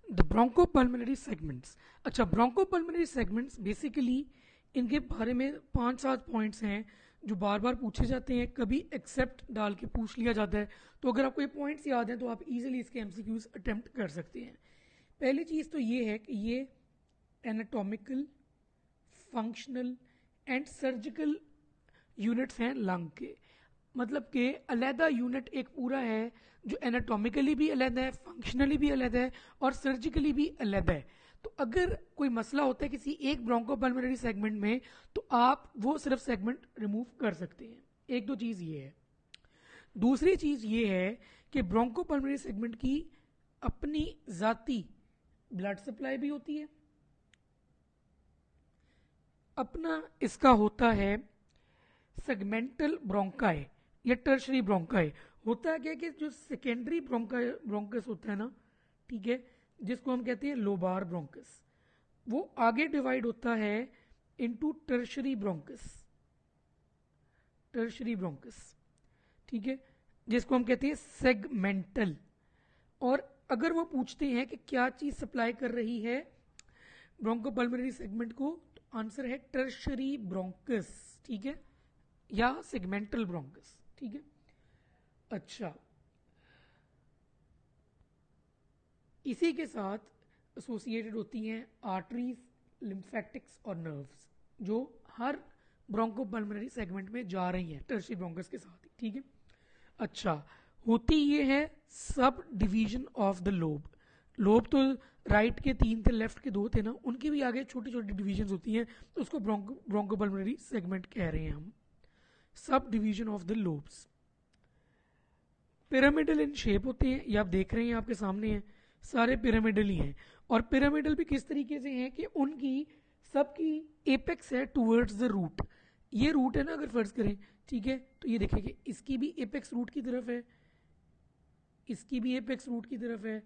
The bronchopulmonary segments. अच्छा, bronchopulmonary segments basically इनके बारे में 5-7 पॉइंट्स हैं जो बार बार पूछे जाते हैं, कभी एक्सेप्ट डाल के पूछ लिया जाता है। तो अगर आपको ये पॉइंट्स याद हैं तो आप इजीली इसके एमसीक्यूज अटेम्प्ट कर सकते हैं। पहली चीज़ तो ये है कि ये anatomical, functional and surgical units हैं लंग के। मतलब कि अलहदा यूनिट एक पूरा है जो एनाटॉमिकली भी अलहदा है, फंक्शनली भी अलहदा है और सर्जिकली भी अलहदा है। तो अगर कोई मसला होता है किसी एक ब्रोंकोपल्मोनरी सेगमेंट में तो आप वो सिर्फ सेगमेंट रिमूव कर सकते हैं। एक दो चीज़ ये है। दूसरी चीज़ ये है कि ब्रोंकोपल्मोनरी सेगमेंट की अपनी ज़ाती ब्लड सप्लाई भी होती है, अपना इसका होता है सेगमेंटल ब्रोंकाई या टर्शरी ब्रोंकाई। होता है क्या कि जो सेकेंडरी ब्रोंकस होता है ना, ठीक है, जिसको हम कहते हैं लोबार ब्रोंकस, वो आगे डिवाइड होता है into tertiary bronchus, tertiary bronchus, ठीक है, जिसको हम कहते हैं सेगमेंटल। और अगर वो पूछते हैं कि क्या चीज सप्लाई कर रही है ब्रोंकोपल्मोनरी सेगमेंट को, तो आंसर है टर्शरी ब्रोंकस, ठीक है, या सेगमेंटल ब्रोंकस, ठीक है। अच्छा, इसी के साथ एसोसिएटेड होती हैं आर्टरीज, लिम्फेटिक्स और नर्व्स, जो हर ब्रोंकोपल्मोनरी सेगमेंट में जा रही हैं टर्शरी ब्रोंकस के साथ ही, ठीक है। अच्छा, होती ये है sub division of the lobe. Lobe तो राइट के 3 थे, लेफ्ट के 2 थे ना, उनकी भी आगे छोटी छोटी डिवीजन होती हैं, तो उसको ब्रोंकोपल्मोनरी सेगमेंट कह रहे हैं हम। Sub division of the lobes pyramidal in shape होते हैं, ये आप देख रहे हैं, आपके सामने हैं, सारे पिरामिडल ही हैं। और पिरामिडल भी किस तरीके से हैं कि उनकी सबकी एपेक्स है टूवर्ड्स द रूट। ये रूट है ना, अगर फर्ज करें, ठीक है, तो ये देखिए कि इसकी भी एपेक्स रूट की तरफ है, इसकी भी एपेक्स रूट की तरफ है,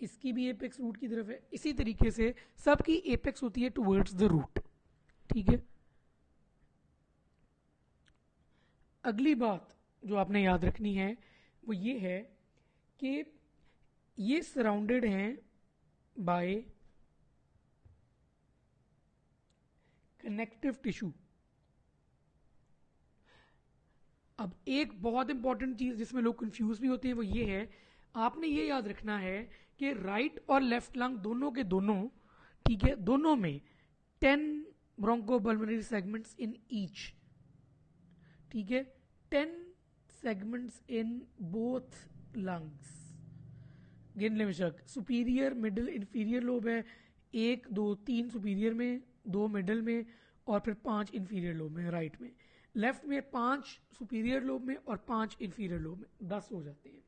इसकी भी एपेक्स रूट की तरफ है। इसी तरीके से सबकी एपेक्स होती है टूवर्ड्स द रूट, ठीक है। अगली बात जो आपने याद रखनी है वो ये है कि ये सराउंडेड हैं बाय कनेक्टिव टिश्यू। अब एक बहुत इंपॉर्टेंट चीज जिसमें लोग कंफ्यूज भी होते हैं वो ये है, आपने ये याद रखना है कि राइट और लेफ्ट लंग दोनों के दोनों, ठीक है, दोनों में 10 ब्रोंकोपल्मोनरी सेगमेंट्स इन ईच, ठीक है, 10 सेगमेंट्स इन बोथ लंग्स। गिन ले बेशक, सुपीरियर, मिडिल, इंफीरियर लोब है, 1 2 3 सुपीरियर में, 2 मिडिल में और फिर 5 इंफीरियर लोब में राइट में। लेफ्ट में 5 सुपीरियर लोब में और 5 इंफीरियर लोब में, 10 हो जाते हैं,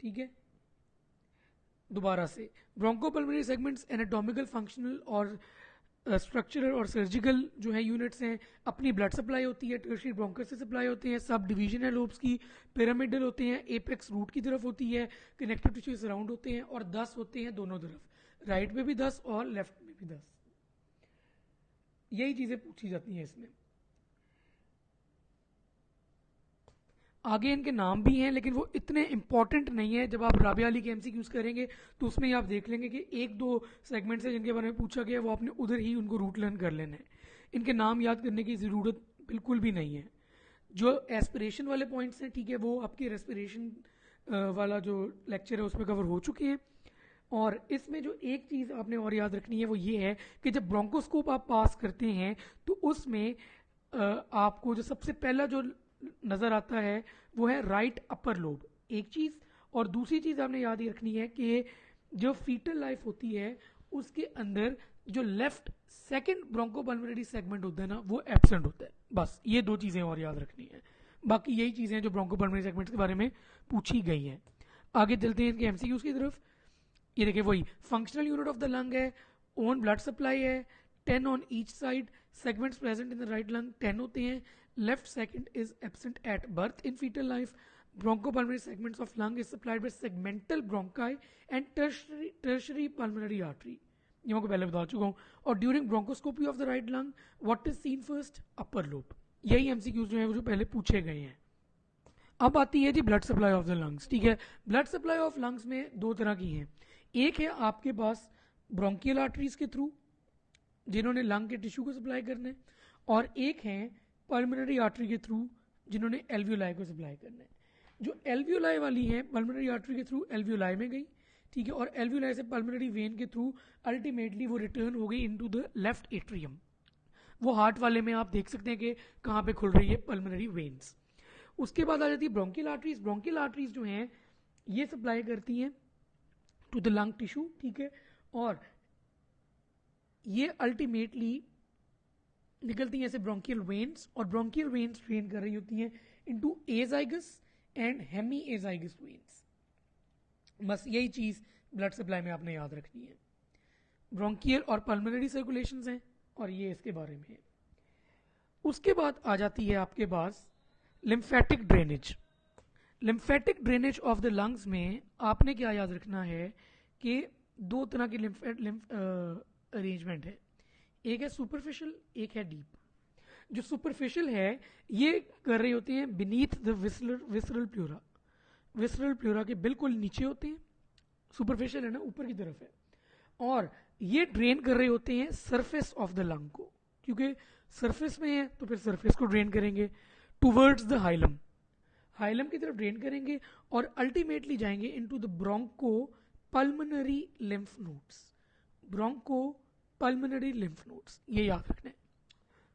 ठीक है। दोबारा से, ब्रोंकोपल्मोनरी सेगमेंट्स एनाटॉमिकल, फंक्शनल और स्ट्रक्चरल और सर्जिकल जो है यूनिट्स हैं। अपनी ब्लड सप्लाई होती है, टर्शियरी ब्रोंकस से सप्लाई होती है, सब डिवीजन है लोब्स की, पिरामिडल होते हैं, एपेक्स रूट की तरफ होती है, कनेक्टिव टिश्यू सराउंड होते हैं और 10 होते हैं दोनों तरफ, राइट में भी 10 और लेफ्ट में भी 10। यही चीजें पूछी जाती हैं इसमें। आगे इनके नाम भी हैं लेकिन वो इतने इंपॉर्टेंट नहीं है। जब आप राबिया अली के एमसीक्यूज करेंगे तो उसमें आप देख लेंगे कि 1-2 सेगमेंट्स है जिनके बारे में पूछा गया, वो आपने उधर ही उनको रूट लर्न कर लेना है। इनके नाम याद करने की ज़रूरत बिल्कुल भी नहीं है। जो एस्पिरेशन वाले पॉइंट्स हैं, ठीक है, वो आपकी रेस्पिरेशन वाला जो लेक्चर है उसमें कवर हो चुके हैं। और इसमें जो एक चीज़ आपने और याद रखनी है वो ये है कि जब ब्रोंकोस्कोप आप पास करते हैं तो उसमें आपको जो सबसे पहला जो नज़र आता है वो है राइट अपर लोब, एक चीज़। और दूसरी चीज़ आपने याद ही रखनी है कि जो फीटल लाइफ होती है उसके अंदर जो लेफ्ट सेकंड ब्रोंकोपल्मोनरी सेगमेंट होता है ना, वो एब्सेंट होता है। बस ये 2 चीज़ें और याद रखनी है, बाकी यही चीज़ें हैं जो ब्रोंकोपल्मोनरी सेगमेंट्स के बारे में पूछी गई हैं। आगे चलते हैं इनके एमसीक्यूज की तरफ। ये देखिए, वही functional unit of the lung है, ओन ब्लड सप्लाई है, 10 on each side, segments present in the right lung 10 होते हैं, left segment is absent at birth in foetal life, bronchopulmonary segments of lung is supplied by segmental bronchi and tertiary pulmonary artery. ये मैं को पहले बता चुका हूँ। और during bronchoscopy of the right lung what is seen first, upper lobe. यही MCQs जो है वो जो पहले पूछे गए हैं। अब आती है जी blood supply of the lungs, ठीक है। ब्लड सप्लाई ऑफ लंग्स में दो तरह की हैं। एक है आपके पास ब्रोंकियल आर्टरीज के थ्रू, जिन्होंने लंग के टिश्यू को सप्लाई करना है, और एक है पल्मोनरी आर्टरी के थ्रू, जिन्होंने एल्वियोलाई को सप्लाई करना है। जो एल्वियोलाई वाली है पल्मोनरी आर्टरी के थ्रू एल्वियोलाई में गई, ठीक है, और एल्वियोलाई से पल्मोनरी वेन के थ्रू अल्टीमेटली वो रिटर्न हो गई इनटू द लेफ्ट एट्रियम। वो हार्ट वाले में आप देख सकते हैं कि कहाँ पे खुल रही है पल्मोनरी वेन्स। उसके बाद आ जाती है ब्रोंकियल आर्टरीज। ब्रोंकियल आर्टरीज जो हैं ये सप्लाई करती हैं टू द लंग टिश्यू, ठीक है, और ये अल्टीमेटली निकलती हैं ऐसे ब्रोंकियल वेन्स, और ब्रोंकियल वेन्स ड्रेन कर रही होती हैं into azygos and hemi azygos veins. बस यही चीज ब्लड सप्लाई में आपने याद रखनी है। ब्रोंकियल और पल्मोनरी सर्कुलेशंस हैं और ये इसके बारे में है। उसके बाद आ जाती है आपके पास lymphatic drainage. Lymphatic drainage of the lungs में आपने क्या याद रखना है कि दो तरह की लिम्फ अरेंजमेंट है। एक है सुपरफिशियल, एक है डीप। जो सुपरफिशियल है ये कर रहे होते हैं beneath the visceral pleura. Visceral pleura के बिल्कुल नीचे होते हैं। सुपरफिशियल है ना, ऊपर की तरफ है, और ये ड्रेन कर रहे होते हैं सरफेस ऑफ द लंग को, क्योंकि सरफेस में है तो फिर सरफेस को ड्रेन करेंगे टूवर्ड्स द हाइलम। हाइलम की तरफ ड्रेन करेंगे और अल्टीमेटली जाएंगे into the bronchopulmonary lymph nodes. Bronchopulmonary lymph nodes, ये याद रखना है।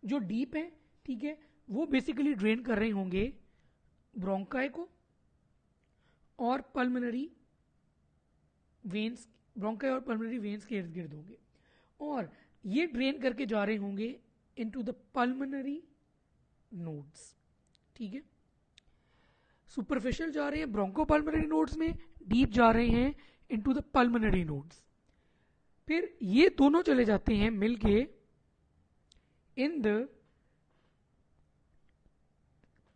जो डीप है, ठीक है, वो बेसिकली ड्रेन कर रहे होंगे ब्रोंकाई को और पल्मोनरी वेन्स, ब्रोंकाई और पल्मोनरी वेन्स के इर्द गिर्द होंगे, और ये ड्रेन करके जा रहे होंगे इनटू द पल्मोनरी नोड्स, ठीक है। सुपरफिशियल जा रहे हैं ब्रोंको पल्मोनरी नोड्स में, डीप जा रहे हैं इनटू द पल्मोनरी नोड्स। फिर ये दोनों चले जाते हैं मिलके इन द,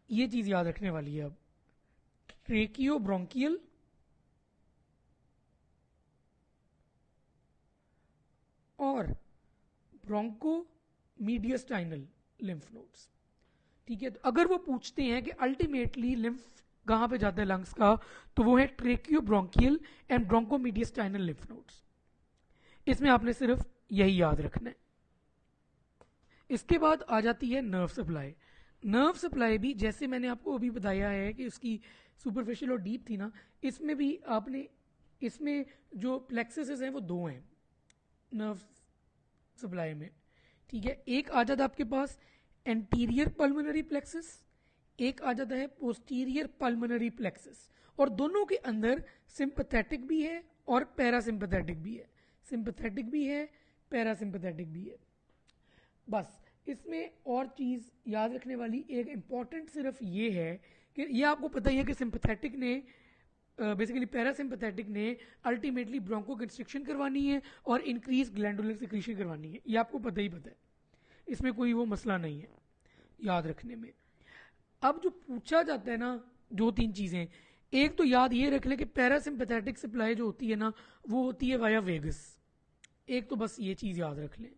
ये चीज याद रखने वाली है अब, ट्रेकियो ब्रोंकियल और ब्रोंको मीडियस्टाइनल लिम्फ नोड्स, ठीक है। तो अगर वो पूछते हैं कि अल्टीमेटली लिम्फ कहां पे जाता है लंग्स का, तो वो है tracheobronchial and bronchomediastinal lymph nodes. इसमें आपने सिर्फ यही याद रखना है। इसके बाद आ जाती है नर्व सप्लाई। नर्व सप्लाई भी जैसे मैंने आपको अभी बताया है कि उसकी सुपरफिशियल और डीप थी ना, इसमें भी आपने, इसमें जो प्लेक्सेस हैं वो दो हैं नर्व सप्लाई में, ठीक है। एक आ जाता है आपके पास एंटीरियर पल्मोनरी प्लेक्सस, एक आ जाता है पोस्टीरियर पल्मोनरी प्लेक्सस, और दोनों के अंदर सिंपैथेटिक भी है और पैरासिम्पैथेटिक भी है। सिंपैथेटिक भी है, पैरासिम्पैथेटिक भी है। बस इसमें और चीज याद रखने वाली एक इंपॉर्टेंट सिर्फ ये है कि ये आपको पता ही है कि सिंपैथेटिक ने बेसिकली पैरासिम्पैथेटिक ने अल्टीमेटली ब्रोंको कंस्ट्रिक्शन करवानी है और इंक्रीज ग्लैंडुलर सिक्रीशन करवानी है। ये आपको पता ही पता है, इसमें कोई वो मसला नहीं है याद रखने में। अब जो पूछा जाता है ना, दो तीन चीजें, एक तो याद ये रख ले कि पैरासिम्पैथेटिक सप्लाई जो होती है ना वो होती है वाया वेगस। एक तो बस ये चीज याद रख लें।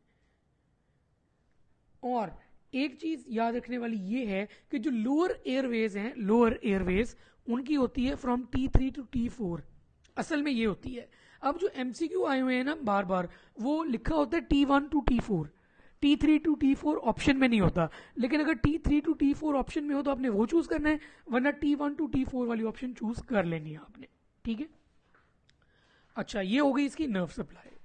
और एक चीज याद रखने वाली ये है कि जो लोअर एयरवेज हैं, लोअर एयरवेज उनकी होती है फ्रॉम T3 टू T4। असल में ये होती है। अब जो MCQ आए हुए हैं ना बार बार, वो लिखा होता है T1 to T4, T3 to T4 option में नहीं होता। लेकिन अगर T3 टू T4 ऑप्शन में हो तो आपने वो चूज करना है, वरना T1 टू T4 वाली ऑप्शन चूज कर लेनी है आपने, ठीक है। अच्छा, ये हो गई इसकी नर्व सप्लाई।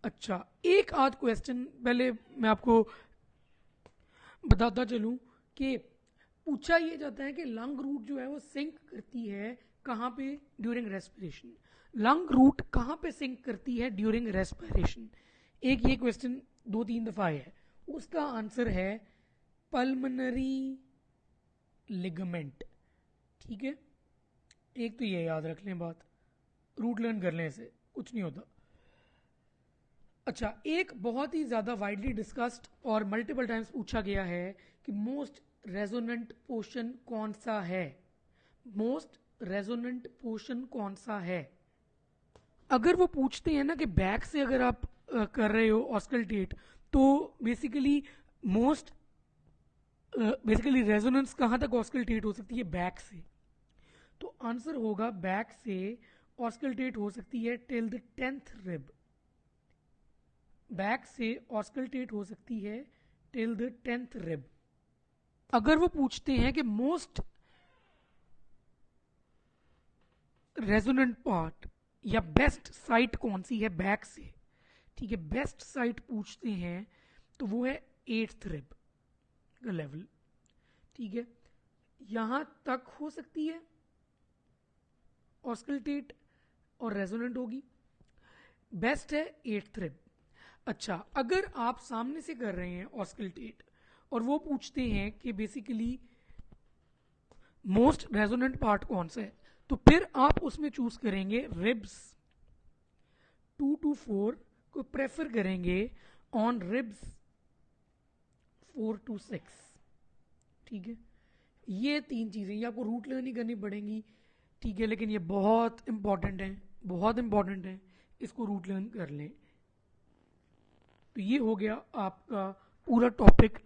अच्छा, एक आध क्वेश्चन पहले मैं आपको बताता चलूं कि पूछा ये जाता है कि लंग रूट जो है वो सिंक करती है कहां पे ड्यूरिंग रेस्पिरेशन। लंग रूट कहां पे सिंक करती है ड्यूरिंग रेस्पिरेशन, एक ये क्वेश्चन 2-3 दफा है। उसका आंसर है पल्मोनरी लिगामेंट, ठीक है। एक तो ये याद रख लें बात, रूट लर्न कर लें, ऐसे कुछ नहीं होता। अच्छा, एक बहुत ही ज्यादा वाइडली डिस्कस्ड और मल्टीपल टाइम्स पूछा गया है कि मोस्ट रेजोनेंट पोर्शन कौन सा है। मोस्ट रेजोनेंट पोर्शन कौन सा है? अगर वो पूछते हैं ना कि बैक से अगर आप कर रहे हो ऑस्कल्टेट, तो बेसिकली मोस्ट बेसिकली रेजोनेंस कहाँ तक ऑस्कल्टेट हो सकती है? बैक से। तो आंसर होगा बैक से ऑस्कल्टेट हो सकती है till the 10th rib. Back से ऑस्कल्टेट हो सकती है टिल द 10th रिब। अगर वो पूछते हैं कि मोस्ट रेजोनेंट पार्ट या बेस्ट साइट कौन सी है बैक से, ठीक है, बेस्ट साइट पूछते हैं तो वो है 8th रिब का लेवल, ठीक है। यहां तक हो सकती है ऑस्कल्टेट और रेजोनेंट होगी, बेस्ट है 8th रिब। अच्छा, अगर आप सामने से कर रहे हैं ऑस्कल्टेट और वो पूछते हैं कि बेसिकली मोस्ट रेजोनेंट पार्ट कौन सा है, तो फिर आप उसमें चूज करेंगे रिब्स 2 to 4 को प्रेफर करेंगे ऑन रिब्स 4 to 6, ठीक है। ये 3 चीजें ये आपको रूट लर्निंग करनी पड़ेंगी, ठीक है, लेकिन ये बहुत इंपॉर्टेंट है, बहुत इंपॉर्टेंट है, इसको रूट लर्न कर लें। तो ये हो गया आपका पूरा टॉपिक।